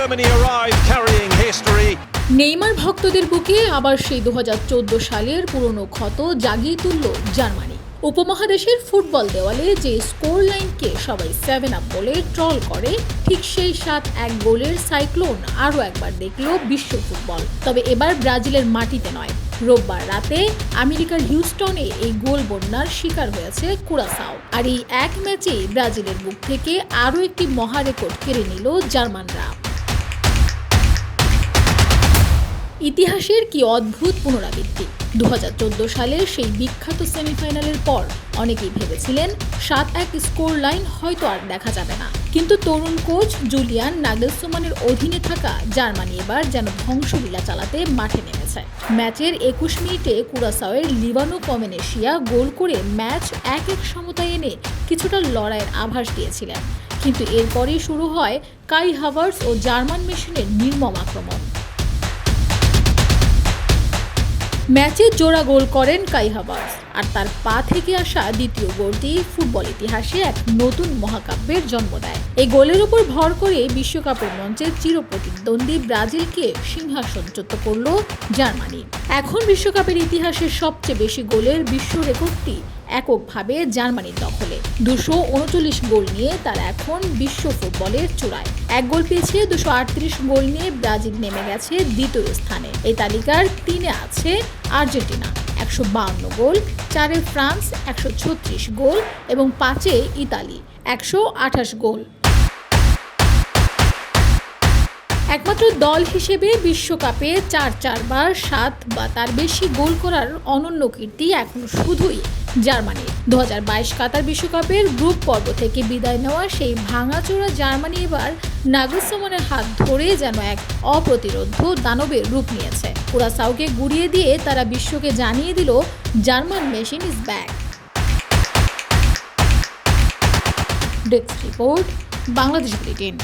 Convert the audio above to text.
Germany arrive carrying history. Neymar ভক্তদের বুকে আবার সেই 2014 সালের পুরনো ক্ষত জাগিয়ে তুলল জার্মানি। উপমহাদেশের ফুটবল দেওয়ালে যে স্কোর লাইনকে সবাই 7 আপ বলে ট্রল করে, ঠিক সেই 7-1 গোলের সাইক্লোন আরও একবার দেখল বিশ্ব ফুটবল। তবে এবার ব্রাজিলের মাটিতে নয়। রোববার রাতে আমেরিকার হিউস্টনে এই গোল বন্যার শিকার হয়েছে কুরাসাও। আর এই এক ম্যাচেই ব্রাজিলের বুক থেকে আরও একটি মহারেকর্ড কেড়ে নিল জার্মানরা। ইতিহাসের কি অদ্ভুত পুনরাবৃত্তি। 2014 সালের সেই বিখ্যাত সেমিফাইনালের পর অনেকেই ভেবেছিলেন 7-1 স্কোর লাইন হয়তো আর দেখা যাবে না, কিন্তু তরুণ কোচ জুলিয়ান নাগেলসমানের অধীনে থাকা জার্মানি এবার যেন ধ্বংসলীলা চালাতে মাঠে নেমেছে। ম্যাচের 21 মিনিটে কুরাসাওয়ের লিভানো কমেনেশিয়া গোল করে ম্যাচ 1-1 সমতায় এনে কিছুটা লড়াইয়ের আভাস দিয়েছিলেন, কিন্তু এরপরই শুরু হয় কাই হাভার্টস ও জার্মান মেশিনের নির্মম আক্রমণ। ম্যাচে জোড়া গোল করেন কাই হাভার্টস, আর তার পা থেকে আসা দ্বিতীয় গোলটি ফুটবল ইতিহাসে এক নতুন মহাকাব্যের জন্ম দেয়। এই গোলের উপর ভর করে বিশ্বকাপের মঞ্চে চিরপ্রতিদ্বন্দ্বী ব্রাজিলকে সিংহাসনচ্যুত করল জার্মানি। এখন বিশ্বকাপের ইতিহাসের সবচেয়ে বেশি গোলের বিশ্ব রেকর্ডটি এককভাবে জার্মানির দখলে। 239 গোল নিয়ে তারা এখন বিশ্ব ফুটবলের চূড়ায়। এক গোল পেয়েছে 238 গোল নিয়ে ব্রাজিল নেমে গেছে দ্বিতীয় স্থানে। এই তালিকার 3-এ আছে আর্জেন্টিনা 152 গোল, 4-এ ফ্রান্স 136 গোল এবং 5-এ ইতালি 128 গোল। একমাত্র দল হিসেবে বিশ্বকাপে 4বার 7 বা তার বেশি গোল করার অনন্য কীর্তি এখন শুধুই জার্মানির। 2022 কাতার বিশ্বকাপের গ্রুপ পর্ব থেকে বিদায় নেওয়া সেই ভাঙাচোরা জার্মানি এবার নাগেলসমানের হাত ধরে যেন এক অপ্রতিরোধ্য দানবের রূপ নিয়েছে। কুরাসাওকে গুড়িয়ে দিয়ে তারা বিশ্বকে জানিয়ে দিল German machine is back. Desk report, Bangladesh bulletin.